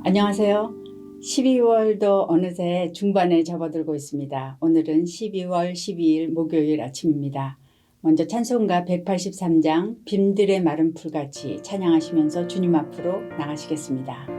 안녕하세요. 12월도 어느새 중반에 접어들고 있습니다. 오늘은 12월 12일 목요일 아침입니다. 먼저 찬송가 183장 빔들의 마른 풀같이 찬양하시면서 주님 앞으로 나가시겠습니다.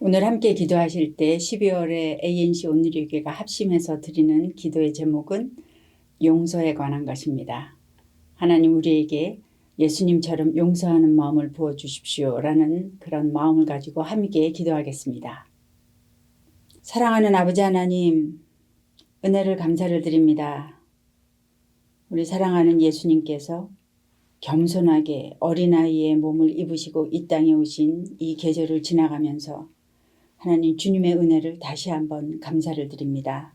오늘 함께 기도하실 때 12월에 ANC 온누리교회가 합심해서 드리는 기도의 제목은 용서에 관한 것입니다. 하나님 우리에게 예수님처럼 용서하는 마음을 부어주십시오 라는 그런 마음을 가지고 함께 기도하겠습니다. 사랑하는 아버지 하나님, 은혜를 감사를 드립니다. 우리 사랑하는 예수님께서 겸손하게 어린아이의 몸을 입으시고 이 땅에 오신 이 계절을 지나가면서 하나님 주님의 은혜를 다시 한번 감사를 드립니다.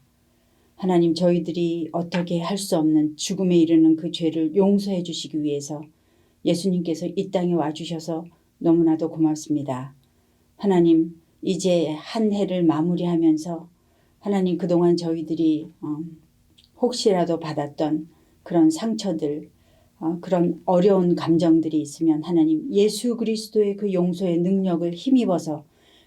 하나님 저희들이 어떻게 할 수 없는 죽음에 이르는 그 죄를 용서해 주시기 위해서 예수님께서 이 땅에 와주셔서 너무나도 고맙습니다. 하나님 이제 한 해를 마무리하면서 하나님 그동안 저희들이 혹시라도 받았던 그런 상처들 그런 어려운 감정들이 있으면 하나님 예수 그리스도의 그 용서의 능력을 힘입어서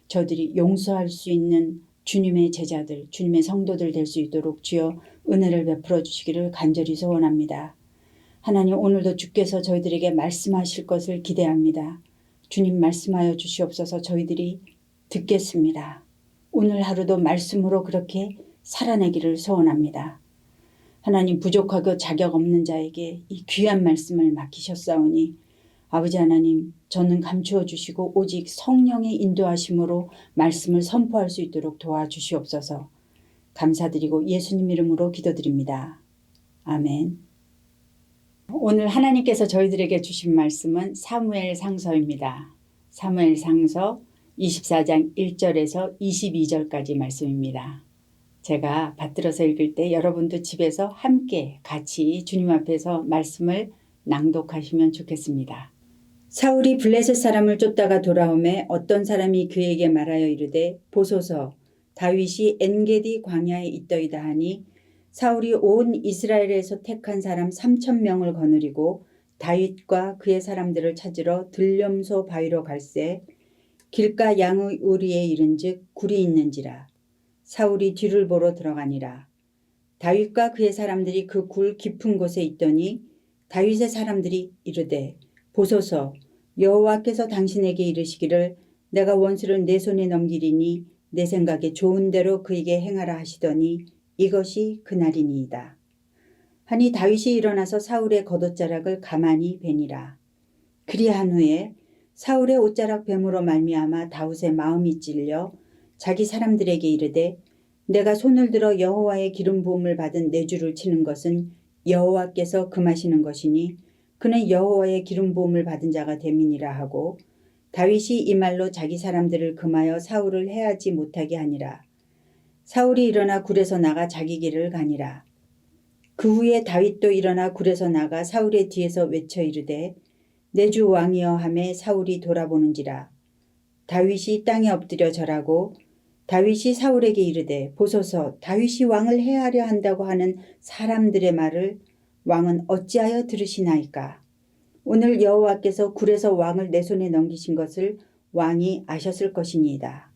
저들이 용서할 수 있는 주님의 제자들, 주님의 성도들 될 수 있도록 주여 은혜를 베풀어 주시기를 간절히 소원합니다. 하나님 오늘도 주께서 저희들에게 말씀하실 것을 기대합니다. 주님 말씀하여 주시옵소서. 저희들이 듣겠습니다. 오늘 하루도 말씀으로 그렇게 살아내기를 소원합니다. 하나님 부족하고 자격 없는 자에게 이 귀한 말씀을 맡기셨사오니 아버지 하나님 저는 감추어 주시고 오직 성령의 인도하심으로 말씀을 선포할 수 있도록 도와주시옵소서. 감사드리고 예수님 이름으로 기도드립니다. 아멘. 오늘 하나님께서 저희들에게 주신 말씀은 사무엘상서입니다. 사무엘상서 24장 1절에서 22절까지 말씀입니다. 제가 받들어서 읽을 때 여러분도 집에서 함께 같이 주님 앞에서 말씀을 낭독하시면 좋겠습니다. 사울이 블레셋 사람을 쫓다가 돌아오매 어떤 사람이 그에게 말하여 이르되 보소서 다윗이 엔게디 광야에 있더이다 하니 사울이 온 이스라엘에서 택한 사람 3,000명을 거느리고 다윗과 그의 사람들을 찾으러 들렴소 바위로 갈새 길가 양의 우리에 이른즉 굴이 있는지라. 사울이 뒤를 보러 들어가니라. 다윗과 그의 사람들이 그 굴 깊은 곳에 있더니 다윗의 사람들이 이르되 보소서 여호와께서 당신에게 이르시기를 내가 원수를 내 손에 넘기리니 내 생각에 좋은 대로 그에게 행하라 하시더니 이것이 그날이니이다. 하니 다윗이 일어나서 사울의 겉옷자락을 가만히 베니라. 그리한 후에 사울의 옷자락 뱀으로 말미암아 다윗의 마음이 찔려 자기 사람들에게 이르되 내가 손을 들어 여호와의 기름 부음을 받은 내 주를 치는 것은 여호와께서 금하시는 것이니 그는 여호와의 기름 부음을 받은 자가 됨이니라 하고 다윗이 이 말로 자기 사람들을 금하여 사울을 해하지 못하게 하니라. 사울이 일어나 굴에서 나가 자기 길을 가니라. 그 후에 다윗도 일어나 굴에서 나가 사울의 뒤에서 외쳐 이르되 내 주 왕이여 하매 사울이 돌아보는지라. 다윗이 땅에 엎드려 절하고 다윗이 사울에게 이르되 보소서 다윗이 왕을 해하려 한다고 하는 사람들의 말을 왕은 어찌하여 들으시나이까. 오늘 여호와께서 굴에서 왕을 내 손에 넘기신 것을 왕이 아셨을 것이니이다.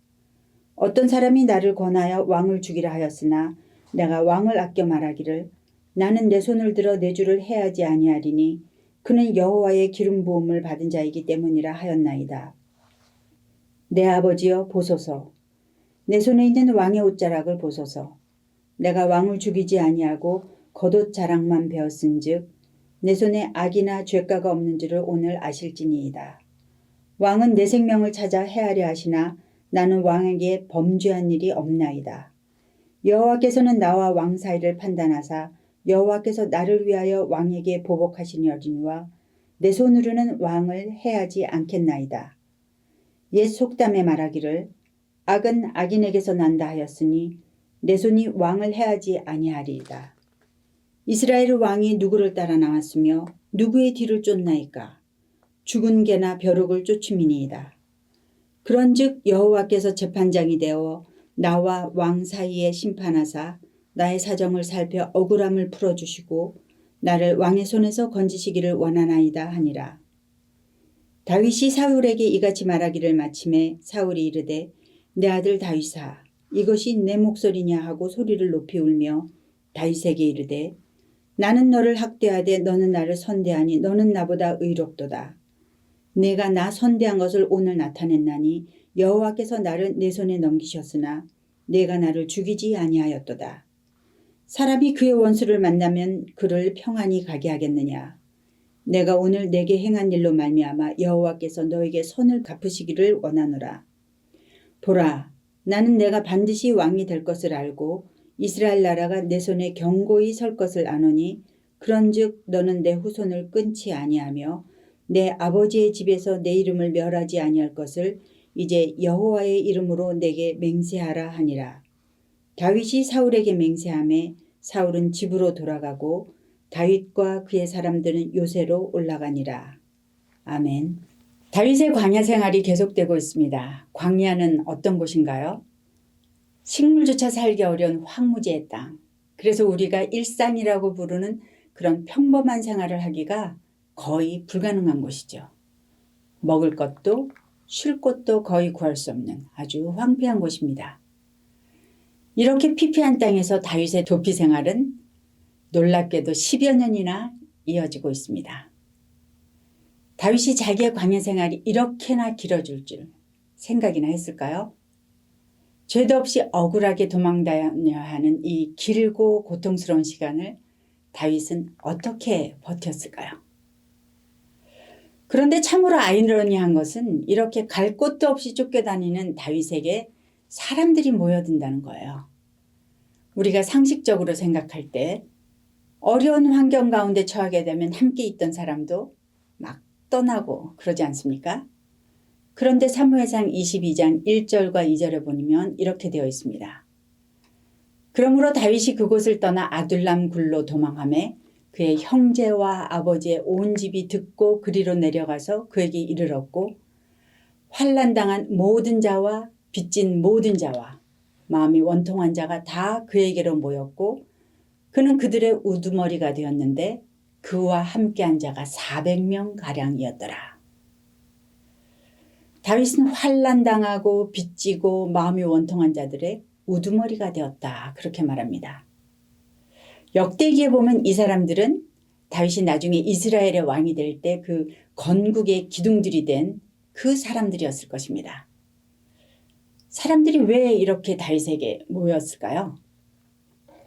어떤 사람이 나를 권하여 왕을 죽이라 하였으나 내가 왕을 아껴 말하기를 나는 내 손을 들어 내 주를 해하지 아니하리니 그는 여호와의 기름 부음을 받은 자이기 때문이라 하였나이다. 내 아버지여 보소서 내 손에 있는 왕의 옷자락을 보소서. 내가 왕을 죽이지 아니하고 겉옷 자락만 베었은즉 내 손에 악이나 죄가가 없는 줄을 오늘 아실지니이다. 왕은 내 생명을 찾아 해하려 하시나 나는 왕에게 범죄한 일이 없나이다. 여호와께서는 나와 왕 사이를 판단하사 여호와께서 나를 위하여 왕에게 보복하시려니와 내 손으로는 왕을 해하지 않겠나이다. 옛 속담에 말하기를 악은 악인에게서 난다 하였으니 내 손이 왕을 해하지 아니하리이다. 이스라엘 왕이 누구를 따라 나왔으며 누구의 뒤를 쫓나이까. 죽은 개나 벼룩을 쫓음이니이다. 그런즉 여호와께서 재판장이 되어 나와 왕 사이에 심판하사 나의 사정을 살펴 억울함을 풀어주시고 나를 왕의 손에서 건지시기를 원하나이다 하니라. 다윗이 사울에게 이같이 말하기를 마침에 사울이 이르되 내 아들 다윗아 이것이 내 목소리냐 하고 소리를 높이 울며 다윗에게 이르되 나는 너를 학대하되 너는 나를 선대하니 너는 나보다 의롭도다. 내가 나 선대한 것을 오늘 나타냈나니 여호와께서 나를 내 손에 넘기셨으나 내가 나를 죽이지 아니하였도다. 사람이 그의 원수를 만나면 그를 평안히 가게 하겠느냐. 내가 오늘 내게 행한 일로 말미암아 여호와께서 너에게 선을 갚으시기를 원하노라. 보라 나는 내가 반드시 왕이 될 것을 알고 이스라엘 나라가 내 손에 견고히 설 것을 아노니 그런즉 너는 내 후손을 끊지 아니하며 내 아버지의 집에서 내 이름을 멸하지 아니할 것을 이제 여호와의 이름으로 내게 맹세하라 하니라. 다윗이 사울에게 맹세하매 사울은 집으로 돌아가고 다윗과 그의 사람들은 요새로 올라가니라. 아멘. 다윗의 광야 생활이 계속되고 있습니다. 광야는 어떤 곳인가요? 식물조차 살기 어려운 황무지의 땅. 그래서 우리가 일상이라고 부르는 그런 평범한 생활을 하기가 거의 불가능한 곳이죠. 먹을 것도 쉴 곳도 거의 구할 수 없는 아주 황폐한 곳입니다. 이렇게 피폐한 땅에서 다윗의 도피 생활은 놀랍게도 10여 년이나 이어지고 있습니다. 다윗이 자기의 광야 생활이 이렇게나 길어질 줄 생각이나 했을까요? 죄도 없이 억울하게 도망다녀야 하는 이 길고 고통스러운 시간을 다윗은 어떻게 버텼을까요? 그런데 참으로 아이러니한 것은 이렇게 갈 곳도 없이 쫓겨다니는 다윗에게 사람들이 모여든다는 거예요. 우리가 상식적으로 생각할 때 어려운 환경 가운데 처하게 되면 함께 있던 사람도 막 떠나고 그러지 않습니까? 그런데 사무엘상 22장 1절과 2절에 보면 이렇게 되어 있습니다. 그러므로 다윗이 그곳을 떠나 아둘람 굴로 도망하매 그의 형제와 아버지의 온 집이 듣고 그리로 내려가서 그에게 이르렀고 환난당한 모든 자와 빚진 모든 자와 마음이 원통한 자가 다 그에게로 모였고 그는 그들의 우두머리가 되었는데 그와 함께한 자가 400명 가량이었더라. 다윗은 환난당하고 빚지고 마음이 원통한 자들의 우두머리가 되었다. 그렇게 말합니다. 역대기에 보면 이 사람들은 다윗이 나중에 이스라엘의 왕이 될 때 그 건국의 기둥들이 된 그 사람들이었을 것입니다. 사람들이 왜 이렇게 다윗에게 모였을까요?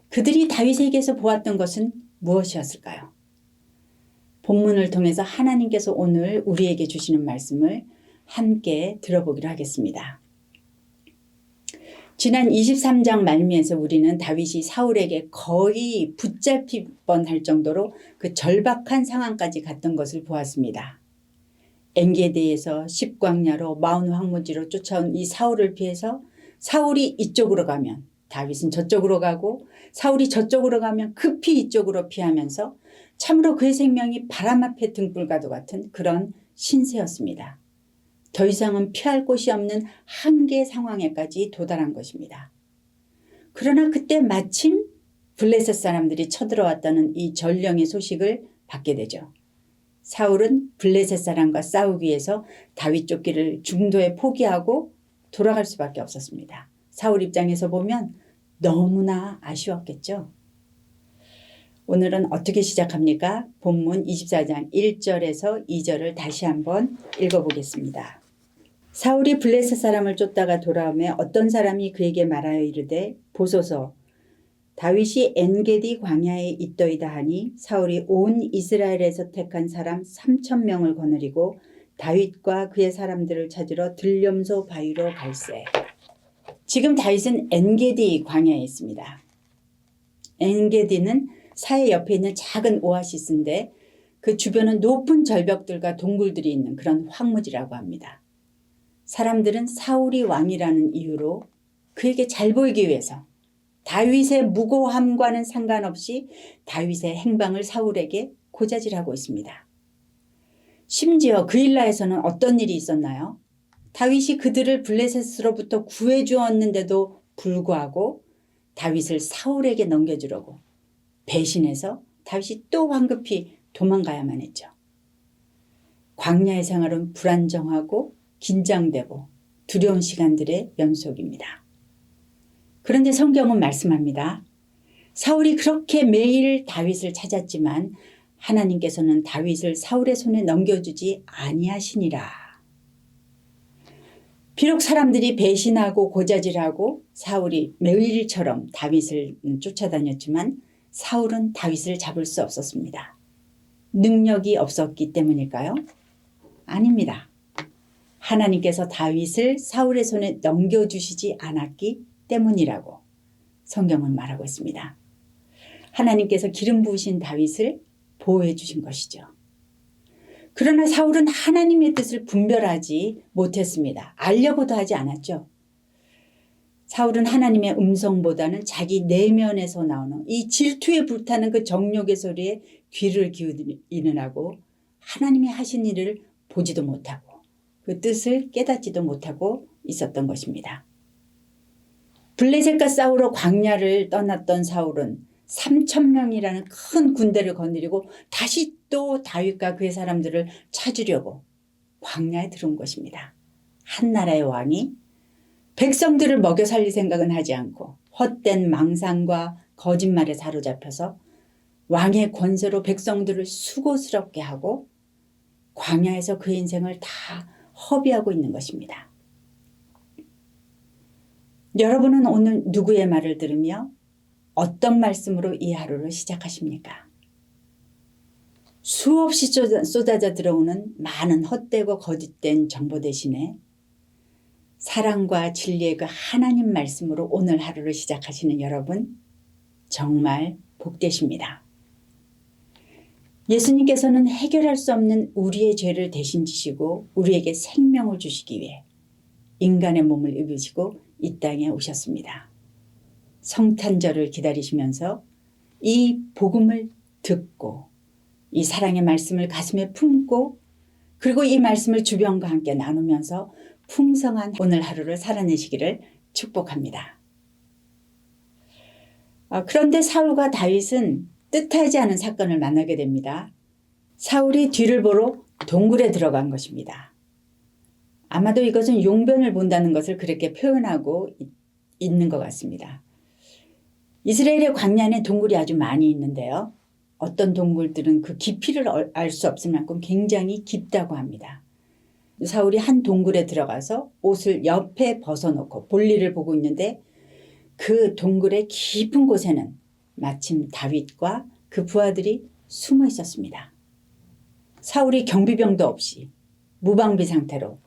그들이 다윗에게서 보았던 것은 무엇이었을까요? 본문을 통해서 하나님께서 오늘 우리에게 주시는 말씀을 함께 들어보기로 하겠습니다. 지난 23장 말미에서 우리는 다윗이 사울에게 거의 붙잡힐 뻔할 정도로 그 절박한 상황까지 갔던 것을 보았습니다. 엔게디에서 십광야로 마온 황무지로 쫓아온 이 사울을 피해서 사울이 이쪽으로 가면 다윗은 저쪽으로 가고 사울이 저쪽으로 가면 급히 이쪽으로 피하면서 참으로 그의 생명이 바람 앞에 등불과도 같은 그런 신세였습니다. 더 이상은 피할 곳이 없는 한계 상황에까지 도달한 것입니다. 그러나 그때 마침 블레셋 사람들이 쳐들어왔다는 이 전령의 소식을 받게 되죠. 사울은 블레셋 사람과 싸우기 위해서 다윗 쫓기를 중도에 포기하고 돌아갈 수밖에 없었습니다. 사울 입장에서 보면 너무나 아쉬웠겠죠. 오늘은 어떻게 시작합니까? 본문 24장 1절에서 2절을 다시 한번 읽어보겠습니다. 사울이 블레셋 사람을 쫓다가 돌아오매 어떤 사람이 그에게 말하여 이르되 보소서 다윗이 엔게디 광야에 있더이다 하니 사울이 온 이스라엘에서 택한 사람 3,000명을 거느리고 다윗과 그의 사람들을 찾으러 들렴소 바위로 갈새. 지금 다윗은 엔게디 광야에 있습니다. 엔게디는 사해 옆에 있는 작은 오아시스인데 그 주변은 높은 절벽들과 동굴들이 있는 그런 황무지라고 합니다. 사람들은 사울이 왕이라는 이유로 그에게 잘 보이기 위해서 다윗의 무고함과는 상관없이 다윗의 행방을 사울에게 고자질하고 있습니다. 심지어 그일라에서는 어떤 일이 있었나요? 다윗이 그들을 블레셋으로부터 구해주었는데도 불구하고 다윗을 사울에게 넘겨주려고 배신해서 다윗이 또 황급히 도망가야만 했죠. 광야의 생활은 불안정하고 긴장되고 두려운 시간들의 연속입니다. 그런데 성경은 말씀합니다. 사울이 그렇게 매일 다윗을 찾았지만 하나님께서는 다윗을 사울의 손에 넘겨주지 아니하시니라. 비록 사람들이 배신하고 고자질하고 사울이 매일처럼 다윗을 쫓아다녔지만 사울은 다윗을 잡을 수 없었습니다. 능력이 없었기 때문일까요? 아닙니다. 하나님께서 다윗을 사울의 손에 넘겨주시지 않았기 때문이라고 성경은 말하고 있습니다. 하나님께서 기름 부으신 다윗을 보호해 주신 것이죠. 그러나 사울은 하나님의 뜻을 분별하지 못했습니다. 알려고도 하지 않았죠. 사울은 하나님의 음성보다는 자기 내면에서 나오는 이 질투에 불타는 그 정욕의 소리에 귀를 기울이느라고 하나님이 하신 일을 보지도 못하고 그 뜻을 깨닫지도 못하고 있었던 것입니다. 블레셋과 싸우러 광야를 떠났던 사울은 3,000명이라는 큰 군대를 거느리고 다시 또 다윗과 그의 사람들을 찾으려고 광야에 들어온 것입니다. 한 나라의 왕이 백성들을 먹여 살릴 생각은 하지 않고 헛된 망상과 거짓말에 사로잡혀서 왕의 권세로 백성들을 수고스럽게 하고 광야에서 그 인생을 다 허비하고 있는 것입니다. 여러분은 오늘 누구의 말을 들으며 어떤 말씀으로 이 하루를 시작하십니까? 수없이 쏟아져 들어오는 많은 헛되고 거짓된 정보 대신에 사랑과 진리의 그 하나님 말씀으로 오늘 하루를 시작하시는 여러분 정말 복되십니다. 예수님께서는 해결할 수 없는 우리의 죄를 대신 지시고 우리에게 생명을 주시기 위해 인간의 몸을 입으시고 이 땅에 오셨습니다. 성탄절을 기다리시면서 이 복음을 듣고 이 사랑의 말씀을 가슴에 품고 그리고 이 말씀을 주변과 함께 나누면서 풍성한 오늘 하루를 살아내시기를 축복합니다. 그런데 사울과 다윗은 뜻하지 않은 사건을 만나게 됩니다. 사울이 뒤를 보러 동굴에 들어간 것입니다. 아마도 이것은 용변을 본다는 것을 그렇게 표현하고 있는 것 같습니다. 이스라엘의 광야에 동굴이 아주 많이 있는데요. 어떤 동굴들은 그 깊이를 알 수 없을 만큼 굉장히 깊다고 합니다. 사울이 한 동굴에 들어가서 옷을 옆에 벗어놓고 볼일을 보고 있는데 그 동굴의 깊은 곳에는 마침 다윗과 그 부하들이 숨어 있었습니다. 사울이 경비병도 없이 무방비 상태로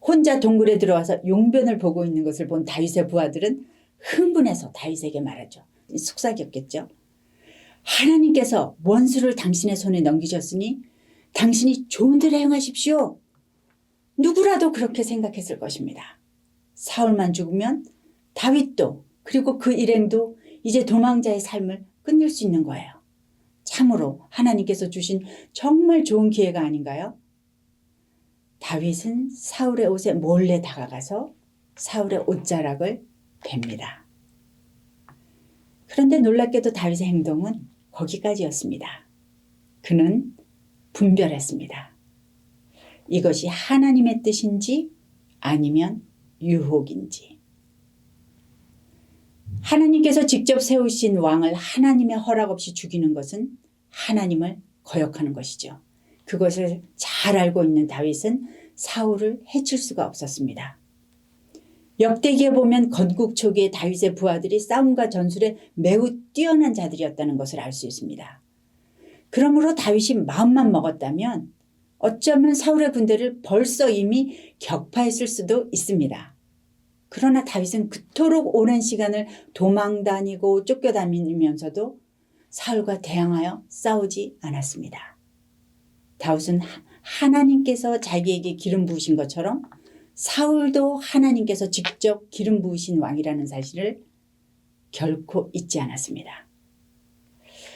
혼자 동굴에 들어와서 용변을 보고 있는 것을 본 다윗의 부하들은 흥분해서 다윗에게 말하죠. 속삭였겠죠. 하나님께서 원수를 당신의 손에 넘기셨으니 당신이 좋은 대로 행하십시오. 누구라도 그렇게 생각했을 것입니다. 사울만 죽으면 다윗도 그리고 그 일행도 이제 도망자의 삶을 끝낼 수 있는 거예요. 참으로 하나님께서 주신 정말 좋은 기회가 아닌가요? 다윗은 사울의 옷에 몰래 다가가서 사울의 옷자락을 뱁니다. 그런데 놀랍게도 다윗의 행동은 거기까지였습니다. 그는 분별했습니다. 이것이 하나님의 뜻인지 아니면 유혹인지. 하나님께서 직접 세우신 왕을 하나님의 허락 없이 죽이는 것은 하나님을 거역하는 것이죠. 그것을 잘 알고 있는 다윗은 사울을 해칠 수가 없었습니다. 역대기에 보면 건국 초기에 다윗의 부하들이 싸움과 전술에 매우 뛰어난 자들이었다는 것을 알 수 있습니다. 그러므로 다윗이 마음만 먹었다면 어쩌면 사울의 군대를 벌써 이미 격파했을 수도 있습니다. 그러나 다윗은 그토록 오랜 시간을 도망다니고 쫓겨다니면서도 사울과 대항하여 싸우지 않았습니다. 다윗은 하나님께서 자기에게 기름 부으신 것처럼 사울도 하나님께서 직접 기름 부으신 왕이라는 사실을 결코 잊지 않았습니다.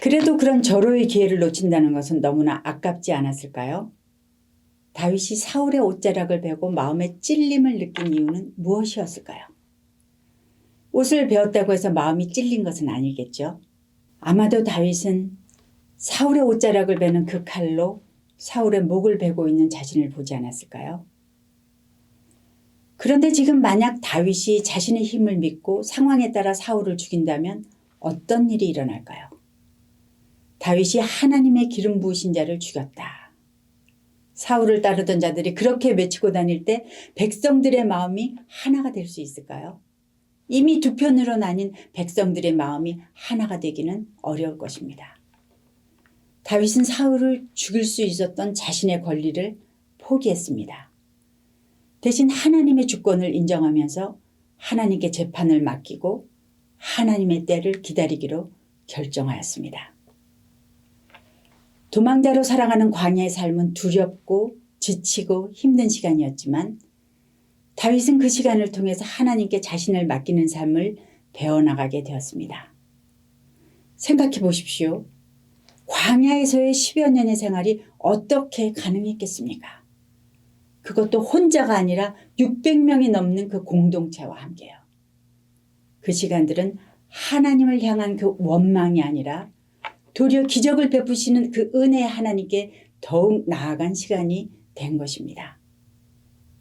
그래도 그런 절호의 기회를 놓친다는 것은 너무나 아깝지 않았을까요? 다윗이 사울의 옷자락을 베고 마음에 찔림을 느낀 이유는 무엇이었을까요? 옷을 베었다고 해서 마음이 찔린 것은 아니겠죠. 아마도 다윗은 사울의 옷자락을 베는 그 칼로 사울의 목을 베고 있는 자신을 보지 않았을까요? 그런데 지금 만약 다윗이 자신의 힘을 믿고 상황에 따라 사울을 죽인다면 어떤 일이 일어날까요? 다윗이 하나님의 기름 부으신 자를 죽였다. 사울을 따르던 자들이 그렇게 외치고 다닐 때 백성들의 마음이 하나가 될 수 있을까요? 이미 두 편으로 나뉜 백성들의 마음이 하나가 되기는 어려울 것입니다. 다윗은 사울을 죽일 수 있었던 자신의 권리를 포기했습니다. 대신 하나님의 주권을 인정하면서 하나님께 재판을 맡기고 하나님의 때를 기다리기로 결정하였습니다. 도망자로 살아가는 광야의 삶은 두렵고 지치고 힘든 시간이었지만 다윗은 그 시간을 통해서 하나님께 자신을 맡기는 삶을 배워나가게 되었습니다. 생각해 보십시오. 광야에서의 10여 년의 생활이 어떻게 가능했겠습니까? 그것도 혼자가 아니라 600명이 넘는 그 공동체와 함께요. 그 시간들은 하나님을 향한 그 원망이 아니라 도리어 기적을 베푸시는 그 은혜의 하나님께 더욱 나아간 시간이 된 것입니다.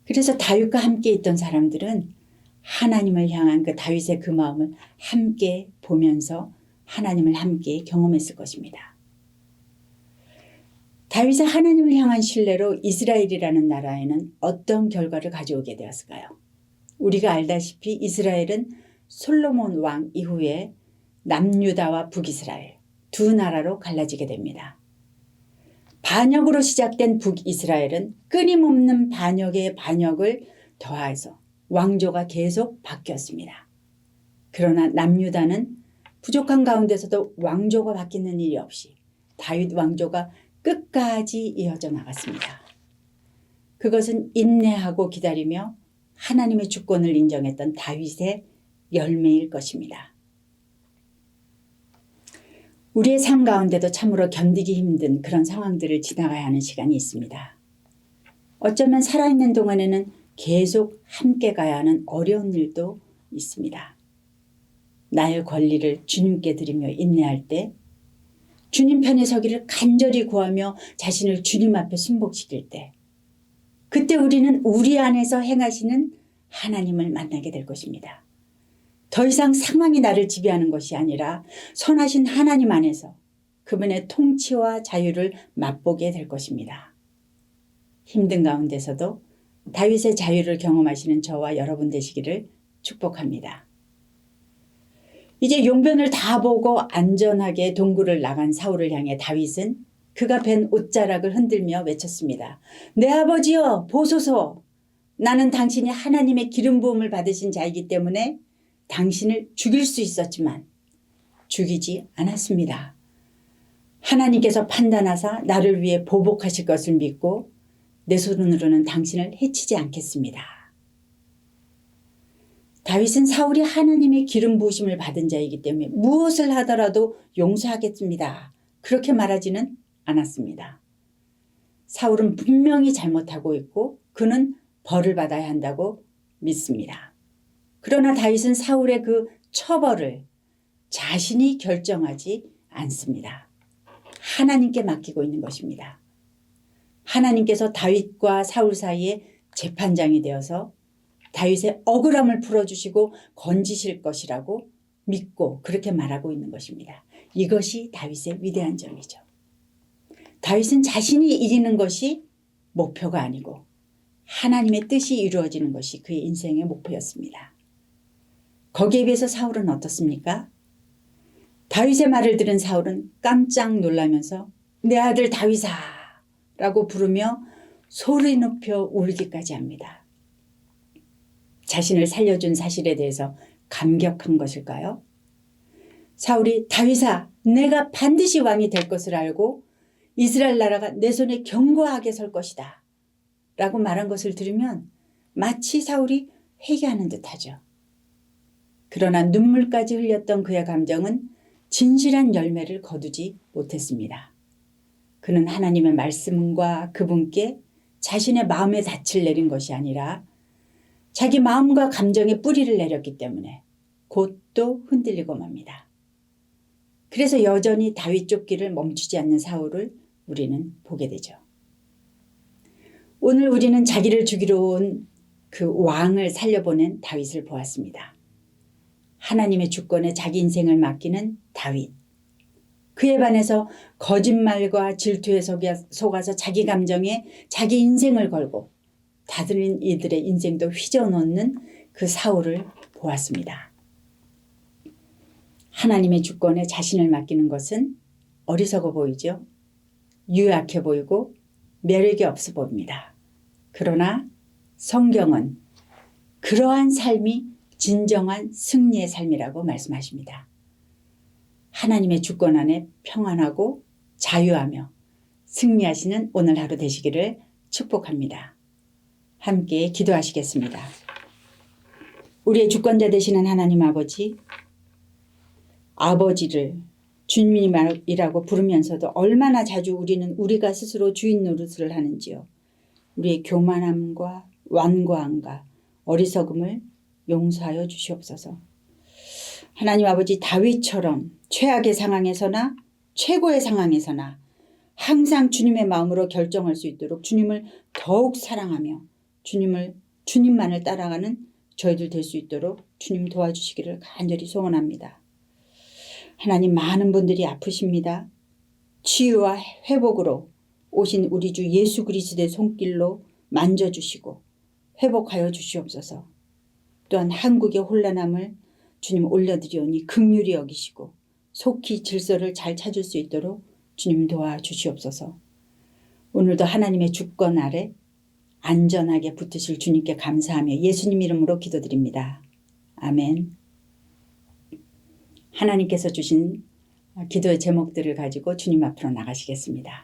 그래서 다윗과 함께 있던 사람들은 하나님을 향한 그 다윗의 그 마음을 함께 보면서 하나님을 함께 경험했을 것입니다. 다윗의 하나님을 향한 신뢰로 이스라엘이라는 나라에는 어떤 결과를 가져오게 되었을까요? 우리가 알다시피 이스라엘은 솔로몬 왕 이후에 남유다와 북이스라엘 두 나라로 갈라지게 됩니다. 반역으로 시작된 북이스라엘은 끊임없는 반역에 반역을 더해서 왕조가 계속 바뀌었습니다. 그러나 남유다는 부족한 가운데서도 왕조가 바뀌는 일이 없이 다윗 왕조가 끝까지 이어져 나갔습니다. 그것은 인내하고 기다리며 하나님의 주권을 인정했던 다윗의 열매일 것입니다. 우리의 삶 가운데도 참으로 견디기 힘든 그런 상황들을 지나가야 하는 시간이 있습니다. 어쩌면 살아있는 동안에는 계속 함께 가야 하는 어려운 일도 있습니다. 나의 권리를 주님께 드리며 인내할 때, 주님 편에 서기를 간절히 구하며 자신을 주님 앞에 순복시킬 때, 그때 우리는 우리 안에서 행하시는 하나님을 만나게 될 것입니다. 더 이상 상황이 나를 지배하는 것이 아니라 선하신 하나님 안에서 그분의 통치와 자유를 맛보게 될 것입니다. 힘든 가운데서도 다윗의 자유를 경험하시는 저와 여러분 되시기를 축복합니다. 이제 용변을 다 보고 안전하게 동굴을 나간 사울을 향해 다윗은 그가 벤 옷자락을 흔들며 외쳤습니다. 내 아버지여 보소서. 나는 당신이 하나님의 기름 부음을 받으신 자이기 때문에 당신을 죽일 수 있었지만 죽이지 않았습니다. 하나님께서 판단하사 나를 위해 보복하실 것을 믿고 내 손으로는 당신을 해치지 않겠습니다. 다윗은 사울이 하나님의 기름 부으심을 받은 자이기 때문에 무엇을 하더라도 용서하겠습니다. 그렇게 말하지는 않았습니다. 사울은 분명히 잘못하고 있고 그는 벌을 받아야 한다고 믿습니다. 그러나 다윗은 사울의 그 처벌을 자신이 결정하지 않습니다. 하나님께 맡기고 있는 것입니다. 하나님께서 다윗과 사울 사이에 재판장이 되어서 다윗의 억울함을 풀어주시고 건지실 것이라고 믿고 그렇게 말하고 있는 것입니다. 이것이 다윗의 위대한 점이죠. 다윗은 자신이 이기는 것이 목표가 아니고 하나님의 뜻이 이루어지는 것이 그의 인생의 목표였습니다. 거기에 비해서 사울은 어떻습니까? 다윗의 말을 들은 사울은 깜짝 놀라면서 내 아들 다윗아 라고 부르며 소리 높여 울기까지 합니다. 자신을 살려준 사실에 대해서 감격한 것일까요? 사울이 다윗아 내가 반드시 왕이 될 것을 알고 이스라엘 나라가 내 손에 견고하게 설 것이다 라고 말한 것을 들으면 마치 사울이 회개하는 듯하죠. 그러나 눈물까지 흘렸던 그의 감정은 진실한 열매를 거두지 못했습니다. 그는 하나님의 말씀과 그분께 자신의 마음의 닻을 내린 것이 아니라 자기 마음과 감정에 뿌리를 내렸기 때문에 곧 또 흔들리고 맙니다. 그래서 여전히 다윗 쫓기를 멈추지 않는 사울을 우리는 보게 되죠. 오늘 우리는 자기를 죽이러 온 그 왕을 살려보낸 다윗을 보았습니다. 하나님의 주권에 자기 인생을 맡기는 다윗. 그에 반해서 거짓말과 질투에 속아서 자기 감정에 자기 인생을 걸고 다른 이들의 인생도 휘저어놓는 그 사울을 보았습니다. 하나님의 주권에 자신을 맡기는 것은 어리석어 보이죠. 유약해 보이고 매력이 없어 보입니다. 그러나 성경은 그러한 삶이 진정한 승리의 삶이라고 말씀하십니다. 하나님의 주권 안에 평안하고 자유하며 승리하시는 오늘 하루 되시기를 축복합니다. 함께 기도하시겠습니다. 우리의 주권자 되시는 하나님 아버지를 주님이라고 부르면서도 얼마나 자주 우리는 우리가 스스로 주인 노릇을 하는지요. 우리의 교만함과 완고함과 어리석음을 용서하여 주시옵소서. 하나님 아버지 다윗처럼 최악의 상황에서나 최고의 상황에서나 항상 주님의 마음으로 결정할 수 있도록 주님을 더욱 사랑하며 주님만을 따라가는 저희들 될 수 있도록 주님 도와주시기를 간절히 소원합니다. 하나님 많은 분들이 아프십니다. 치유와 회복으로 오신 우리 주 예수 그리스도의 손길로 만져주시고 회복하여 주시옵소서. 또한 한국의 혼란함을 주님 올려드리오니 긍휼히 여기시고 속히 질서를 잘 찾을 수 있도록 주님 도와주시옵소서. 오늘도 하나님의 주권 아래 안전하게 붙으실 주님께 감사하며 예수님 이름으로 기도드립니다. 아멘. 하나님께서 주신 기도의 제목들을 가지고 주님 앞으로 나가시겠습니다.